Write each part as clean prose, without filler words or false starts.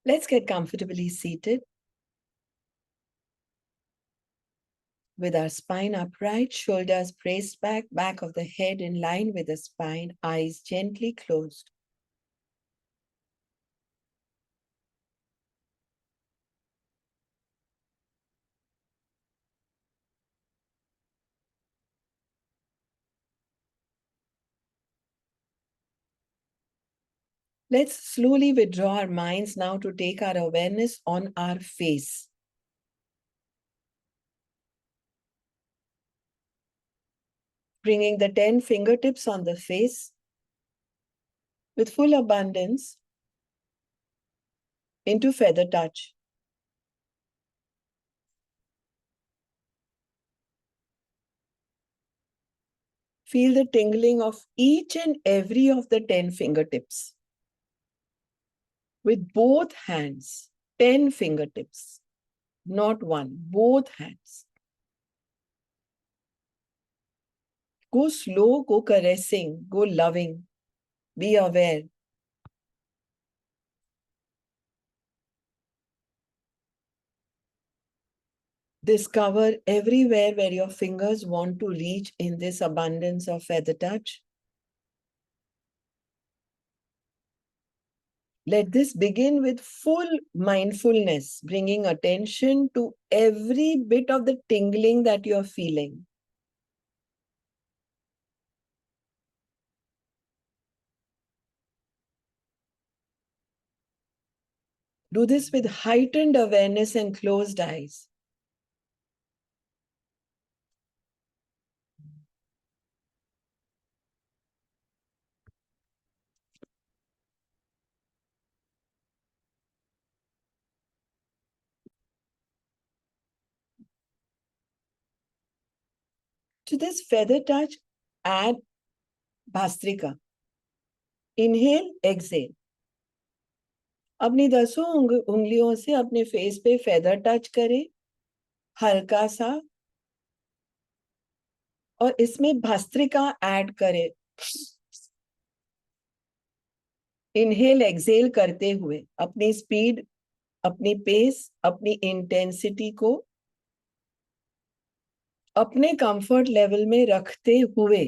Let's get comfortably seated with our spine upright, shoulders braced back, back of the head in line with the spine, eyes gently closed. Let's slowly withdraw our minds now to take our awareness on our face. Bringing the 10 fingertips on the face with full abundance into feather touch. Feel the tingling of each and every of the 10 fingertips. With both hands, 10 fingertips, not one, both hands. Go slow, go caressing, go loving. Be aware. Discover everywhere where your fingers want to reach in this abundance of feather touch. Let this begin with full mindfulness, bringing attention to every bit of the tingling that you're feeling. Do this with heightened awareness and closed eyes. To this feather touch, add Bhastrika. Inhale, exhale. अपनी 10 उंगलियों से अपने face पे feather touch करें, हल्का सा, और इसमें भस्त्रिका ऐड करें. इनहेल एक्सेल करते हुए अपनी स्पीड, अपनी पेस, अपनी इंटेंसिटी को अपने कंफर्ट लेवल में रखते हुए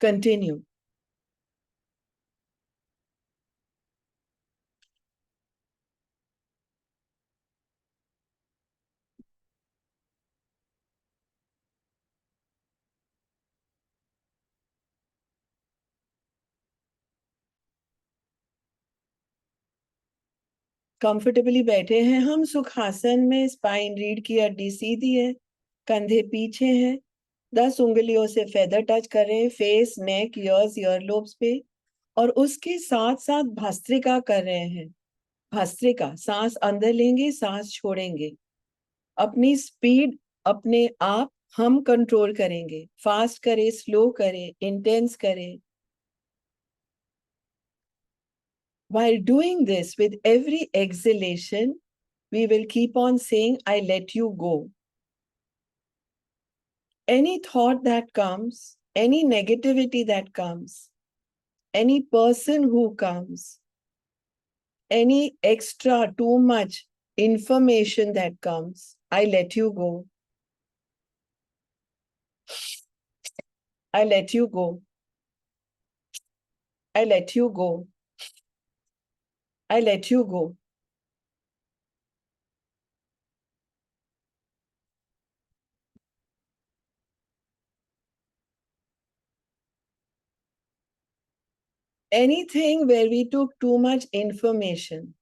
कंटिन्यू. कंफर्टेबली बैठे हैं हम सुखासन में. स्पाइन रीढ़ की हड्डी सीधी है, कंधे पीछे हैं. 10 उंगलियों से फेदर टच कर रहे हैं फेस, नेक, ईयर्स, ईयरलोब्स पे, और उसके साथ साथ भस्त्रिका कर रहे हैं. भस्त्रिका, सांस अंदर लेंगे, सांस छोड़ेंगे. अपनी स्पीड अपने आप हम कंट्रोल करेंगे. फास्ट करें, स्लो करें, इंटेंस करें. While doing this, with every exhalation, we will keep on saying, I let you go. Any thought that comes, any negativity that comes, any person who comes, any extra, too much information that comes, I let you go. I let you go. I let you go. I let you go. Anything where we took too much information,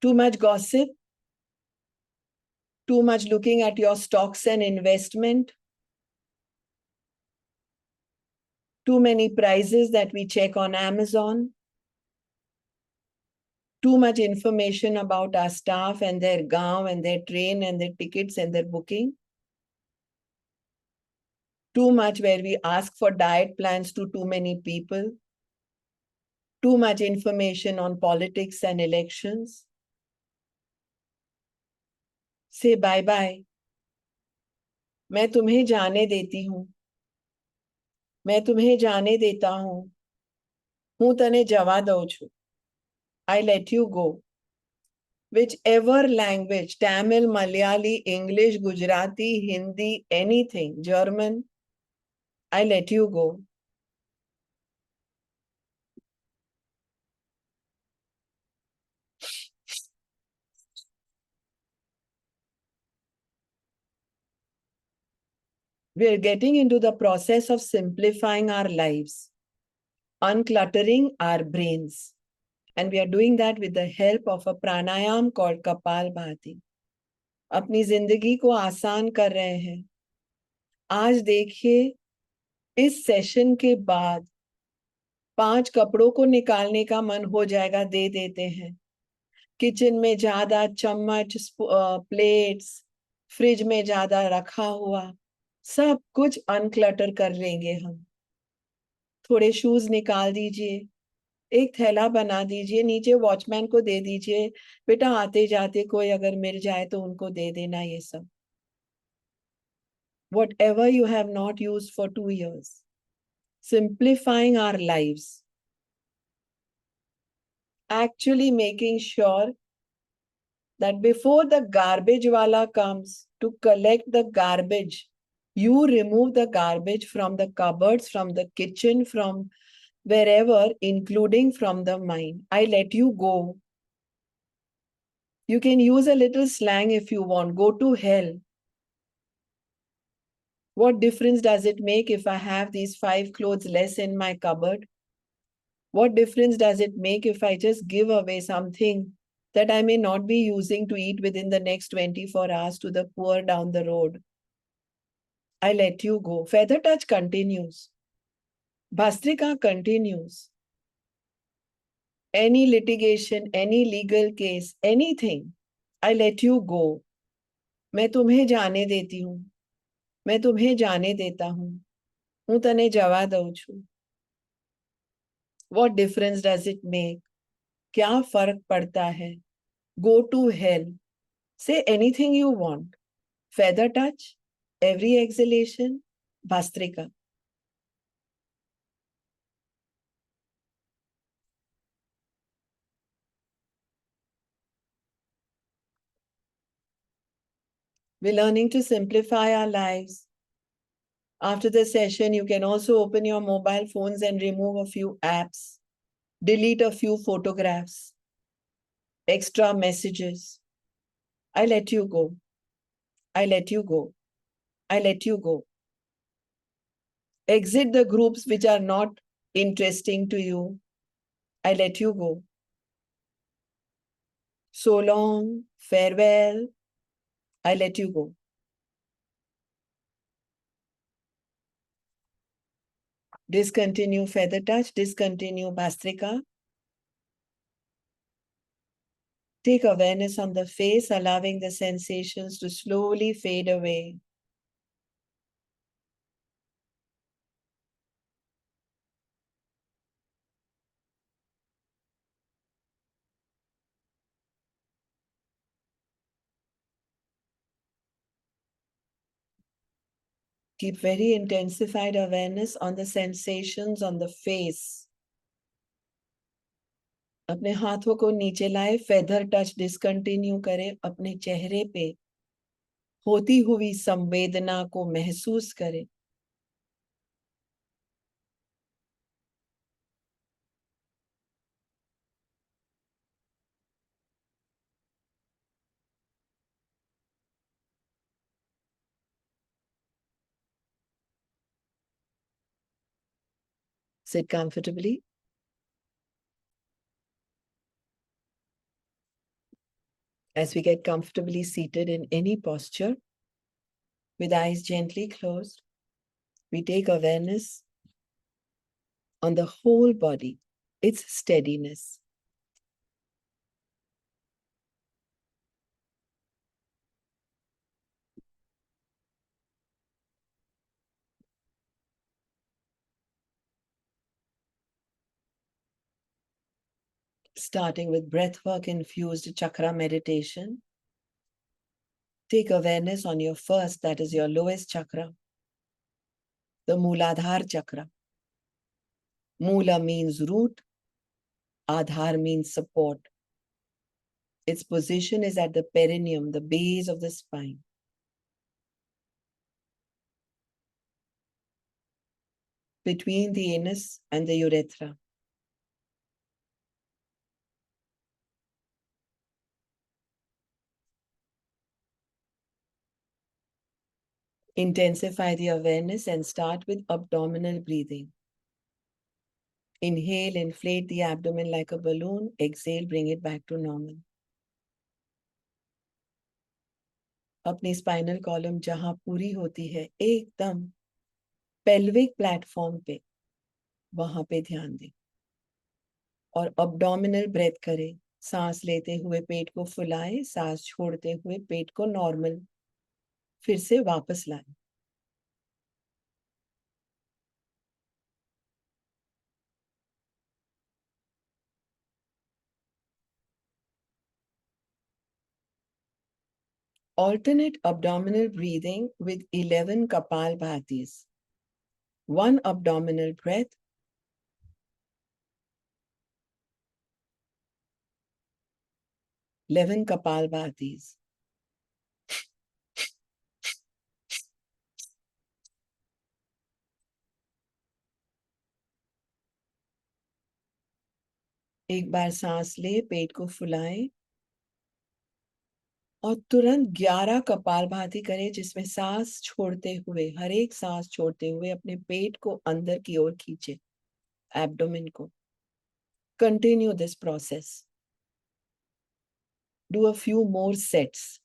too much gossip, too much looking at your stocks and investment, too many prices that we check on Amazon, too much information about our staff and their gaon and their train and their tickets and their booking, too much where we ask for diet plans to too many people, too much information on politics and elections. Say bye-bye. मैं तुम्हें जाने देती हूँ, मैं तुम्हें जाने देता हूँ, हूँ तने जवा दઉં છું. I let you go. Whichever language, Tamil, Malayali, English, Gujarati, Hindi, anything, German, I let you go. We are getting into the process of simplifying our lives, uncluttering our brains. And we are doing that with the help of a pranayam called Kapalbhati. अपनी जिंदगी को आसान कर रहे हैं. आज देखिए, इस सेशन के बाद 5 कपड़ों को निकालने का मन हो जाएगा, दे देते हैं. किचन में ज्यादा चम्मच, प्लेट्स, फ्रिज में ज्यादा रखा हुआ, सब कुछ अनक्लटर कर लेंगे हम. थोड़े शूज निकाल दीजिए, एक थैला बना दीजिए, नीचे वॉचमैन को दे दीजिए, बेटा आते जाते कोई अगर मिल जाए तो उनको दे देना ये सब. Whatever you have not used for 2 years, simplifying our lives, actually making sure that before the garbage wala comes to collect the garbage, you remove the garbage from the cupboards, from the kitchen, from wherever, including from the mind. I let you go. You can use a little slang if you want. Go to hell. What difference does it make if I have these 5 clothes less in my cupboard? What difference does it make if I just give away something that I may not be using to eat within the next 24 hours to the poor down the road? I let you go. Feather touch continues. Bhastrika continues. Any litigation, any legal case, anything, I let you go. मैं तुम्हें जाने देती हूँ, मैं तुम्हें जाने देता हूँ, हूँ तने जवा दઉં છું. What difference does it make? क्या फर्क पड़ता है? Go to hell. Say anything you want. Feather touch, every exhalation, Bhastrika. We're learning to simplify our lives. After the session, you can also open your mobile phones and remove a few apps, delete a few photographs, extra messages. I let you go. I let you go. I let you go. Exit the groups which are not interesting to you. I let you go. So long, farewell. I let you go. Discontinue feather touch, discontinue Bhastrika. Take awareness on the face, allowing the sensations to slowly fade away. Keep very intensified awareness on the sensations on the face. अपने हाथों को नीचे लाए, feather touch discontinue करें, अपने चेहरे पे होती हुई संवेदना को महसूस करें. Sit comfortably. As we get comfortably seated in any posture, with eyes gently closed, we take awareness on the whole body, its steadiness. Starting with breathwork infused chakra meditation. Take awareness on your first, that is your lowest chakra, the Mooladhara chakra. Moola means root, Adhar means support. Its position is at the perineum, the base of the spine. Between the anus and the urethra. Intensify the awareness and start with abdominal breathing. Inhale, inflate the abdomen like a balloon. Exhale, bring it back to normal. अपनी spinal column जहां पूरी होती है एकदम pelvic platform पे, वहां पे ध्यान दें और abdominal ब्रेथ करें. सांस लेते हुए पेट को फुलाएं, सांस छोड़ते हुए पेट को नॉर्मल फिर से वापस लाएं. Alternate abdominal breathing with 11 Kapalbhatis. One abdominal breath, 11 Kapalbhatis. एक बार सांस ले, पेट को फुलाएं और तुरंत 11 कपालभाति करें, जिसमें सांस छोड़ते हुए, हर एक सांस छोड़ते हुए अपने पेट को अंदर की ओर खींचे, एब्डोमेन को. Continue this process. Do a few more sets.